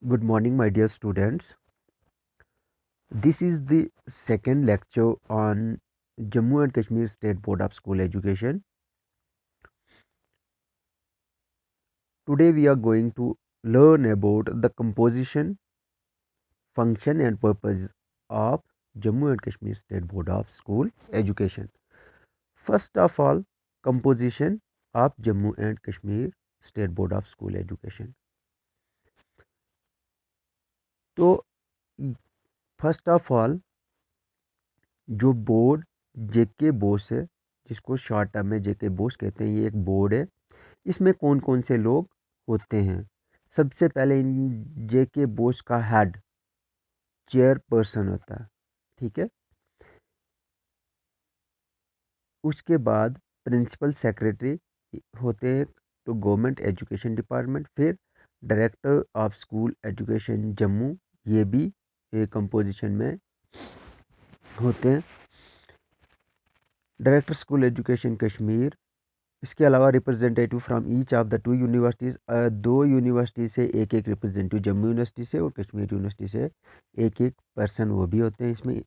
Good morning, my dear students. This is the second lecture on Jammu and Kashmir State Board of School Education. Today, we are going to learn about the composition, function, and purpose of Jammu and Kashmir State Board of School Education. First of all, composition of Jammu and Kashmir State Board of School Education. तो first of all जो board जेके बोस है, जिसको short term में जेके बोस कहते हैं, ये एक board है। इसमें कौन कौन से लोग होते हैं? सबसे पहले इन जेके बोस का हेड चेयरपर्सन होता है, ठीक है। उसके बाद प्रिंसिपल सेक्रेटरी होते हैं तो गवर्नमेंट एजुकेशन डिपार्टमेंट। फिर director of school education Jammu, ये भी कंपोजिशन में होते हैं। Director school education Kashmir. इसके अलावा representative from each of the two universities, दो यूनिवर्सिटी से एक एक रिप्रेजेंटेटिव, जम्मू यूनिवर्सिटी से और कश्मीर यूनिवर्सिटी से एक एक पर्सन वो भी होते हैं इसमें।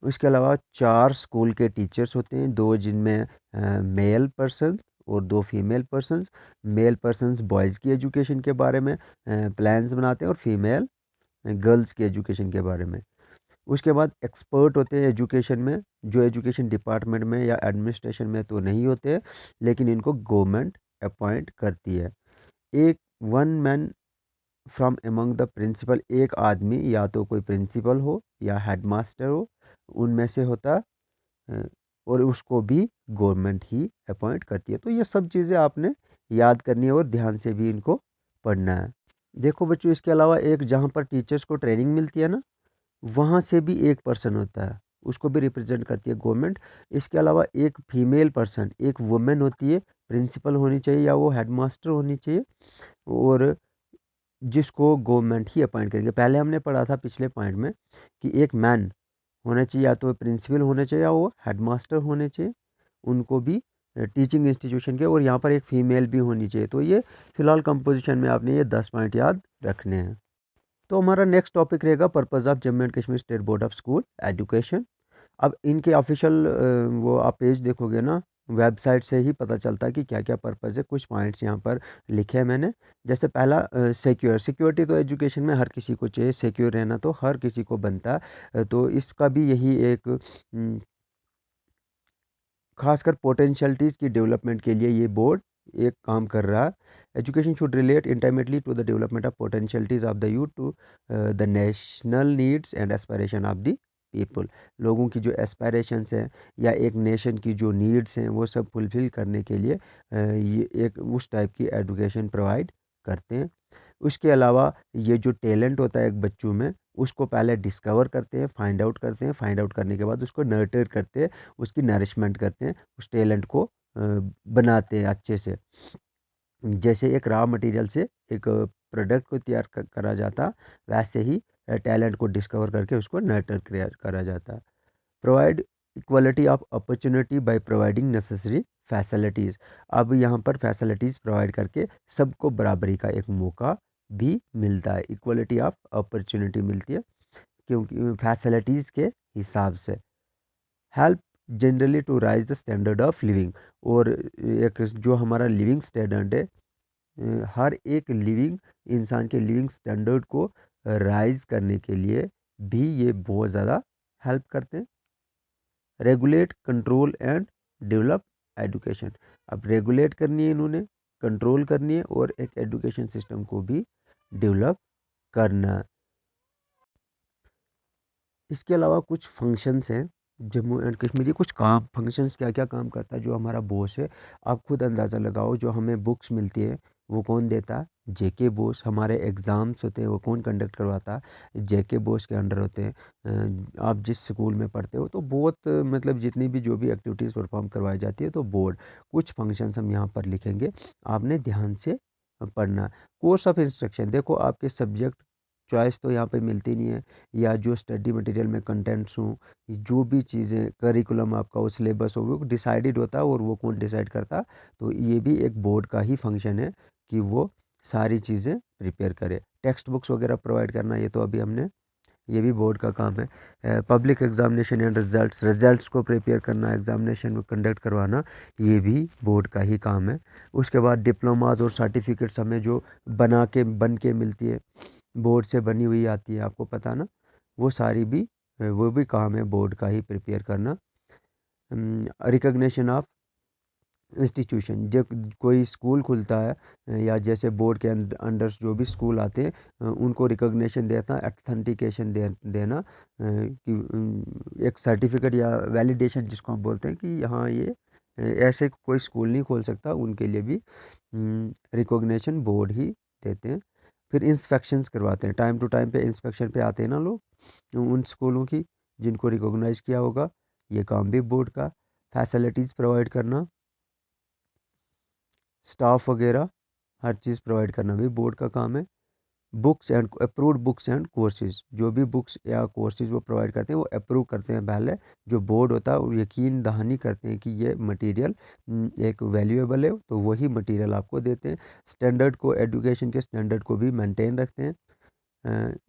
उसके अलावा 4 स्कूल के टीचर्स होते हैं, 2 जिनमें मेल पर्सन और 2 female persons. Male persons boys की एजुकेशन के बारे में प्लान्स बनाते हैं और फीमेल गर्ल्स की एजुकेशन के बारे में। उसके बाद एक्सपर्ट होते हैं एजुकेशन में, जो एजुकेशन डिपार्टमेंट में या एडमिनिस्ट्रेशन में तो नहीं होते हैं, लेकिन इनको गवर्नमेंट अपॉइंट करती है। एक one man from among the principal, एक आदमी या तो कोई प्रिंसिपल हो या हेडमास्टर हो, उनमें से होता है, और उसको भी गवर्नमेंट ही अपॉइंट करती है। तो ये सब चीज़ें आपने याद करनी है और ध्यान से भी इनको पढ़ना है। देखो बच्चों, इसके अलावा एक जहाँ पर टीचर्स को ट्रेनिंग मिलती है ना, वहाँ से भी एक पर्सन होता है, उसको भी रिप्रेजेंट करती है गवर्नमेंट। इसके अलावा एक फीमेल पर्सन, एक वुमेन होती है, प्रिंसिपल होनी चाहिए या वो हेडमास्टर होनी चाहिए, और जिसको गवर्नमेंट ही अपॉइंट करेंगे। पहले हमने पढ़ा था पिछले पॉइंट में कि एक मैन होना चाहिए, या तो प्रिंसिपल होने चाहिए या वो हेडमास्टर होने चाहिए, उनको भी टीचिंग इंस्टीट्यूशन के, और यहाँ पर एक फ़ीमेल भी होनी चाहिए। तो ये फिलहाल कंपोजिशन में आपने ये 10 पॉइंट याद रखने हैं। तो हमारा नेक्स्ट टॉपिक रहेगा purpose of Jammu and Kashmir state board of school education. अब इनके ऑफिशियल वो आप पेज देखोगे ना, वेबसाइट से ही पता चलता है कि क्या क्या पर्पज़ है। कुछ पॉइंट्स यहाँ पर लिखे हैं मैंने। जैसे पहला, सिक्योरिटी तो एजुकेशन में हर किसी को चाहिए, सिक्योर रहना तो हर किसी को बनता है। तो इसका भी यही एक खासकर पोटेंशियलिटीज़ की डेवलपमेंट के लिए ये बोर्ड एक काम कर रहा है। Education should relate intimately to the development of potentialities of the youth to the national needs and aspiration of the people. लोगों की जो एस्पायरेशंस हैं या एक नेशन की जो नीड्स हैं, वो सब फुलफ़िल करने के लिए ये एक उस टाइप की एजुकेशन प्रोवाइड करते हैं। उसके अलावा ये जो टैलेंट होता है एक बच्चों में, उसको पहले डिस्कवर करते हैं, फाइंड आउट करते हैं, फाइंड आउट करने के बाद उसको नर्चर करते हैं, उसकी नरिशमेंट करते हैं, उस टैलेंट को बनाते हैं अच्छे से। जैसे एक रॉ मटेरियल से एक प्रोडक्ट को तैयार करा जाता, वैसे ही टैलेंट को डिस्कवर करके उसको नर्चर करा जाता। Provide equality of opportunity by providing necessary facilities. अब यहाँ पर फैसिलिटीज़ प्रोवाइड करके सबको बराबरी का एक मौका भी मिलता है, इक्वलिटी ऑफ अपॉर्चुनिटी मिलती है, क्योंकि फैसिलिटीज़ के हिसाब से। Help generally to rise the standard of living, और एक जो हमारा लिविंग स्टैंडर्ड है, हर एक लिविंग इंसान के लिविंग स्टैंडर्ड को राइज करने के लिए भी ये बहुत ज़्यादा हेल्प करते हैं। Regulate, control and develop education. अब रेगुलेट करनी है इन्होंने, कंट्रोल करनी है, और एक एजुकेशन सिस्टम को भी डेवलप करना है। इसके अलावा कुछ फंक्शंस हैं जम्मू एंड कश्मीर, कुछ काम फंक्शंस क्या क्या काम करता है जो हमारा बॉस है। आप खुद अंदाज़ा लगाओ, जो हमें बुक्स मिलती है वो कौन देता है? जेके बोस। हमारे एग्ज़ाम्स होते हैं वो कौन कंडक्ट करवाता है? जेके बोस के अंडर होते हैं। आप जिस स्कूल में पढ़ते हो तो बहुत मतलब जितनी भी जो भी एक्टिविटीज़ परफॉर्म करवाई जाती है, तो बोर्ड कुछ फंक्शंस हम यहाँ पर लिखेंगे, आपने ध्यान से पढ़ना। कोर्स ऑफ इंस्ट्रक्शन, देखो आपके सब्जेक्ट चॉइस तो यहाँ पे मिलती नहीं है, या जो स्टडी मटेरियल में कंटेंट्स हों, जो भी चीज़ें करिकुलम आपका वो सिलेबस हो, वो डिसाइडेड होता है, और वो कौन डिसाइड करता है? तो ये भी एक बोर्ड का ही फंक्शन है कि वो सारी चीज़ें प्रिपेयर करे। टेक्स्ट बुक्स वगैरह प्रोवाइड करना, ये तो अभी हमने, ये भी बोर्ड का काम है। पब्लिक एग्जामिनेशन एंड रिजल्ट्स को प्रिपेयर करना, एग्जामिनेशन को कंडक्ट करवाना, ये भी बोर्ड का ही काम है। उसके बाद डिप्लोमाज और सर्टिफिकेट्स हमें जो बन के मिलती है, बोर्ड से बनी हुई आती है, आपको पता ना, वो सारी भी वो भी काम है बोर्ड का ही प्रिपेयर करना। रिकग्निशन ऑफ इंस्टीट्यूशन, जब कोई स्कूल खुलता है या जैसे बोर्ड के अंडर जो भी स्कूल आते हैं, उनको रिकग्निशन देना, अथेंटिकेशन देना, कि एक सर्टिफिकेट या वैलिडेशन जिसको हम बोलते हैं कि हाँ ये ऐसे कोई स्कूल नहीं खोल सकता, उनके लिए भी रिकॉग्निशन बोर्ड ही देते हैं। फिर इंस्पेक्शंस करवाते हैं, टाइम टू टाइम पे इंस्पेक्शन पे आते हैं ना लोग उन स्कूलों की जिनको रिकॉग्नाइज किया होगा, ये काम भी बोर्ड का। फैसिलिटीज़ प्रोवाइड करना, स्टाफ वगैरह हर चीज़ प्रोवाइड करना भी बोर्ड का काम है। Books and approved books and courses, जो भी बुक्स या कोर्सेज वो प्रोवाइड करते हैं वो अप्रूव करते हैं पहले जो बोर्ड होता है, वो यकीन दहानी करते हैं कि ये मटेरियल एक वैल्यूएबल है, तो वही मटेरियल आपको देते हैं। स्टैंडर्ड को, एजुकेशन के स्टैंडर्ड को भी मेंटेन रखते हैं।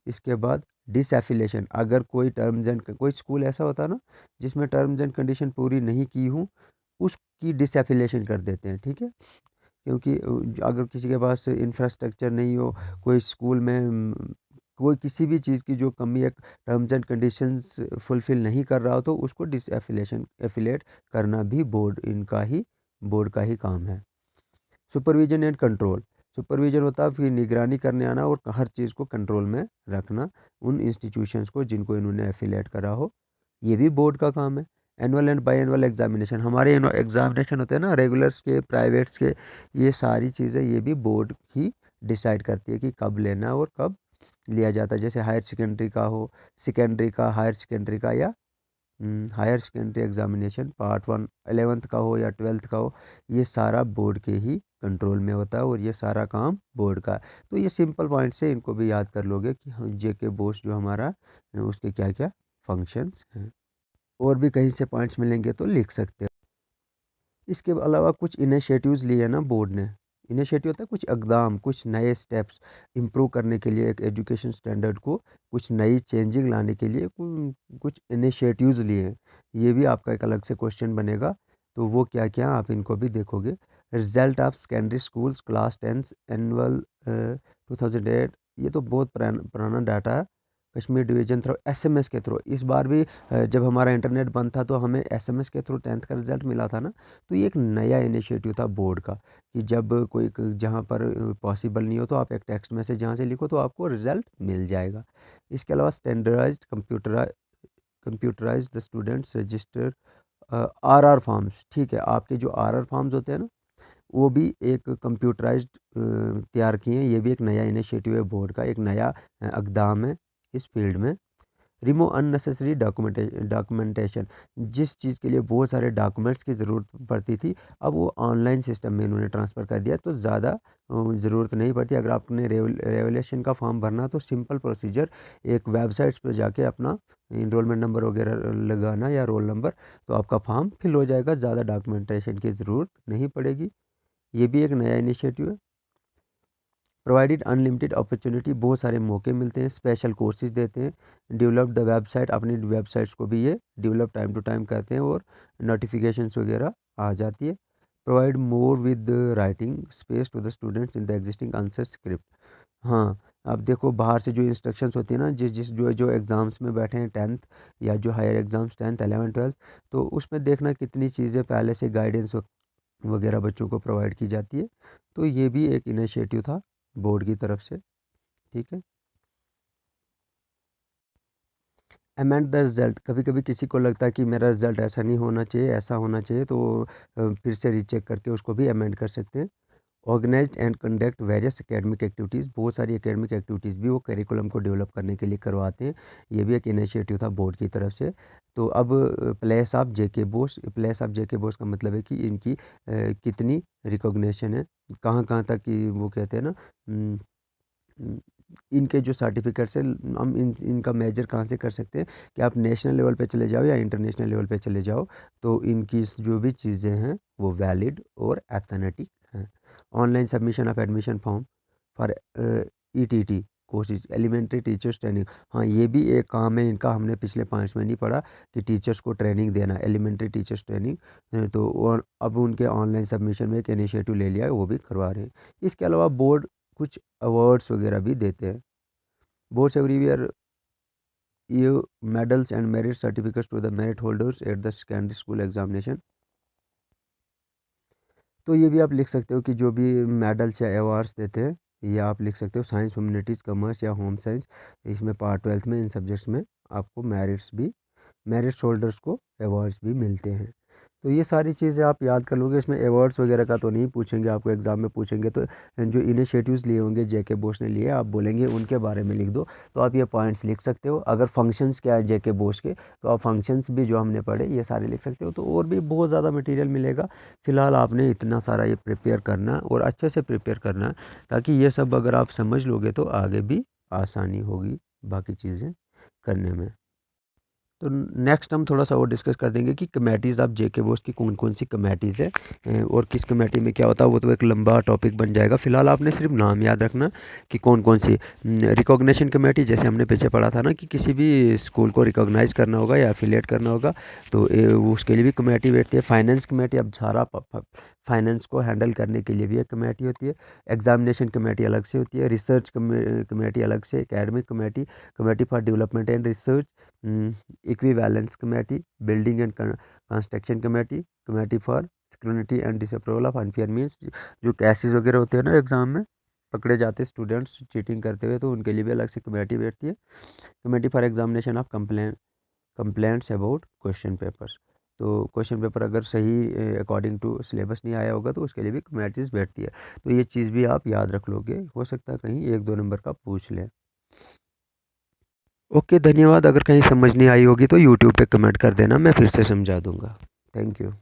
इसके बाद डिसएफिलेशन, अगर कोई टर्म्स एंड कोई स्कूल ऐसा होता है ना जिसमें टर्म्स एंड कंडीशन पूरी नहीं की हूँ, उसकी डिसएफिलेशन कर देते हैं, ठीक है। क्योंकि अगर किसी के पास इंफ्रास्ट्रक्चर नहीं हो, कोई स्कूल में कोई किसी भी चीज़ की जो कमी है, टर्म्स एंड कंडीशंस फुलफ़िल नहीं कर रहा हो, तो उसको एफिलेट करना भी बोर्ड का ही काम है। सुपरविजन एंड कंट्रोल, सुपरविजन होता है फिर निगरानी करने आना और हर चीज़ को कंट्रोल में रखना उन इंस्टीट्यूशंस को जिनको इन्होंने एफिलेट करा हो, ये भी बोर्ड का काम है। Annual and by annual examination, हमारे एग्जामिनेशन होते हैं ना रेगुलर्स के, प्राइवेट्स के, ये सारी चीज़ें ये भी बोर्ड ही डिसाइड करती है कि कब लेना है और कब लिया जाता है। जैसे हायर सेकेंडरी का हो, सेकेंडरी का, हायर सेकेंडरी का, या higher secondary examination part 1 11th का हो या 12th का हो, ये सारा बोर्ड के ही कंट्रोल में होता है और ये सारा काम बोर्ड का है। तो ये सिंपल पॉइंट से इनको भी याद कर लोगे कि जेके बोस जो हमारा उसके क्या क्या फंक्शंस हैं। और भी कहीं से पॉइंट्स मिलेंगे तो लिख सकते हो। इसके अलावा कुछ इनिशिएटिव्स लिए हैं ना बोर्ड ने, इनिशिएटिव होता है कुछ इकदाम, कुछ नए स्टेप्स इम्प्रूव करने के लिए, एक एजुकेशन स्टैंडर्ड को कुछ नई चेंजिंग लाने के लिए कुछ इनिशिएटिव्स लिए हैं। ये भी आपका एक अलग से क्वेश्चन बनेगा, तो वो क्या क्या आप इनको भी देखोगे। Result of secondary schools class 10 annual 2008, ये तो बहुत पुराना डाटा है। कश्मीर डिवीजन थ्रू एसएमएस के थ्रू, इस बार भी जब हमारा इंटरनेट बंद था तो हमें एसएमएस के थ्रू 10th का रिजल्ट मिला था ना। तो ये एक नया इनिशिएटिव था बोर्ड का कि जब कोई जहाँ पर पॉसिबल नहीं हो तो आप एक टेक्स्ट मैसेज जहाँ से लिखो तो आपको रिजल्ट मिल जाएगा। इसके अलावा standardized computerize the students register RR forms, ठीक है, आपके जो आरआर फॉर्म्स होते हैं ना, वो भी एक कंप्यूटराइज्ड तैयार किए हैं। ये भी एक नया इनिशिएटिव है बोर्ड का, एक नया इक़दाम है इस फील्ड में। रिमूव अननेसेसरी डॉक्यूमेंटेशन, जिस चीज़ के लिए बहुत सारे डॉक्यूमेंट्स की ज़रूरत पड़ती थी, अब वो ऑनलाइन सिस्टम में इन्होंने ट्रांसफ़र कर दिया, तो ज़्यादा ज़रूरत नहीं पड़ती। अगर आपने रेवोल्यूशन का फॉर्म भरना तो सिंपल प्रोसीजर, एक वेबसाइट्स पे जाके अपना इनरोलमेंट नंबर वगैरह लगाना या रोल नंबर, तो आपका फॉर्म फिल हो जाएगा, ज़्यादा डॉक्यूमेंटेशन की ज़रूरत नहीं पड़ेगी। ये भी एक नया इनिशिएटिव है। प्रोवाइडेड अनलिमिटेड अपॉर्चुनिटी, बहुत सारे मौके मिलते हैं, स्पेशल कोर्सेज देते हैं। डेवलप द वेबसाइट, अपनी वेबसाइट्स को भी ये डेवलप टाइम टू टाइम करते हैं और नोटिफिकेशंस वगैरह आ जाती है। Provide more with writing space to the students in the existing answer script. हाँ, अब देखो बाहर से जो इंस्ट्रक्शंस होती है ना, जिस जिस जो जो एग्ज़ाम्स में बैठे हैं 10th या जो higher exams 10th 11th 12th, तो उसमें देखना कितनी चीज़ें पहले से गाइडेंस वगैरह बच्चों को प्रोवाइड की जाती है। तो ये भी एक इनिशिएटिव था बोर्ड की तरफ से, ठीक है। अमेंड द रिज़ल्ट, कभी कभी किसी को लगता है कि मेरा रिज़ल्ट ऐसा नहीं होना चाहिए, ऐसा होना चाहिए, तो फिर से रीचेक करके उसको भी अमेंड कर सकते हैं। Organized and conduct various academic activities, बहुत सारी एकेडमिक एक्टिविटीज़ भी वो करिकुलम को डेवलप करने के लिए करवाते हैं। ये भी एक इनिशिएटिव था बोर्ड की तरफ से। तो अब place of J K Bose, place of J K Bose का मतलब है कि इनकी कितनी रिकॉग्निशन है, कहाँ कहाँ तक की वो कहते हैं ना, उम, उम, इनके जो सर्टिफिकेट्स हैं, हम इनका मेजर कहाँ से कर सकते हैं कि आप नेशनल लेवल पे चले जाओ या इंटरनेशनल लेवल पे चले जाओ, तो इनकी जो भी चीज़ें हैं वो वैलिड और एथेंटिक हैं। Online submission of admission form for ETT courses, elementary teachers training. हाँ, ये भी एक काम है इनका, हमने पिछले 5 में नहीं पढ़ा कि टीचर्स को ट्रेनिंग देना, एलिमेंट्री टीचर्स ट्रेनिंग। तो और अब उनके ऑनलाइन सबमिशन में एक इनिशिएटिव ले लिया है, वो भी करवा रहे हैं। इसके अलावा बोर्ड कुछ अवार्ड्स वगैरह भी देते हैं। बोर्ड्स एवरी ईयर ये medals and merit certificates to the merit holders at the secondary school examination. तो ये भी आप लिख सकते हो कि जो भी मेडल्स या अवार्ड्स देते हैं, ये आप लिख सकते हो साइंस, ह्यूमैनिटीज़, कॉमर्स या होम साइंस, इसमें पार्ट 12 में इन सब्जेक्ट्स में आपको मेरिट्स होल्डर्स को अवार्ड्स भी मिलते हैं। तो ये सारी चीज़ें आप याद कर लोगे। इसमें अवार्ड्स वगैरह का तो नहीं पूछेंगे, आपको एग्ज़ाम में पूछेंगे तो जो इनिशिएटिव्स लिए होंगे जेके बोस ने लिए, आप बोलेंगे उनके बारे में लिख दो, तो आप ये पॉइंट्स लिख सकते हो। अगर फंक्शंस क्या है जेके बोस के, तो आप फंक्शंस भी जो हमने पढ़े ये सारे लिख सकते हो। तो और भी बहुत ज़्यादा मटेरियल मिलेगा। फ़िलहाल आपने इतना सारा ये प्रिपेयर करना है और अच्छे से प्रिपेयर करना है, ताकि ये सब अगर आप समझ लोगे तो आगे भी आसानी होगी बाकी चीज़ें करने में। तो नेक्स्ट हम थोड़ा सा और डिस्कस कर देंगे कि कमेटीज़ ऑफ जेके बोस की कौन कौन सी कमेटीज़ है और किस कमेटी में क्या होता है, वो तो एक लंबा टॉपिक बन जाएगा। फिलहाल आपने सिर्फ नाम याद रखना कि कौन कौन सी। रिकॉग्निशन कमेटी, जैसे हमने पीछे पढ़ा था ना कि किसी भी स्कूल को रिकॉग्नाइज़ करना होगा या एफिलिएट करना होगा, तो उसके लिए भी कमेटी बैठती है। फाइनेंस कमेटी, अब सारा फाइनेंस को हैंडल करने के लिए भी एक कमेटी होती है। एग्जामिनेशन कमेटी अलग से होती है। रिसर्च कमेटी अलग से। Academic committee, committee for development and research, equivalence committee, building and construction committee, committee for security and disapproval of unfair means, जो केसेस वगैरह होते हैं ना एग्ज़ाम में पकड़े जाते स्टूडेंट्स चीटिंग करते हुए, तो उनके लिए भी अलग से कमेटी बैठती है। Committee for examination of complaints about question papers, तो क्वेश्चन पेपर अगर सही अकॉर्डिंग टू सिलेबस नहीं आया होगा तो उसके लिए भी कमेटीज़ बैठती है। तो ये चीज़ भी आप याद रख लोगे, हो सकता है कहीं 1-2 नंबर का पूछ लें। ओके, धन्यवाद। अगर कहीं समझ नहीं आई होगी तो यूट्यूब पे कमेंट कर देना, मैं फिर से समझा दूंगा। Thank you.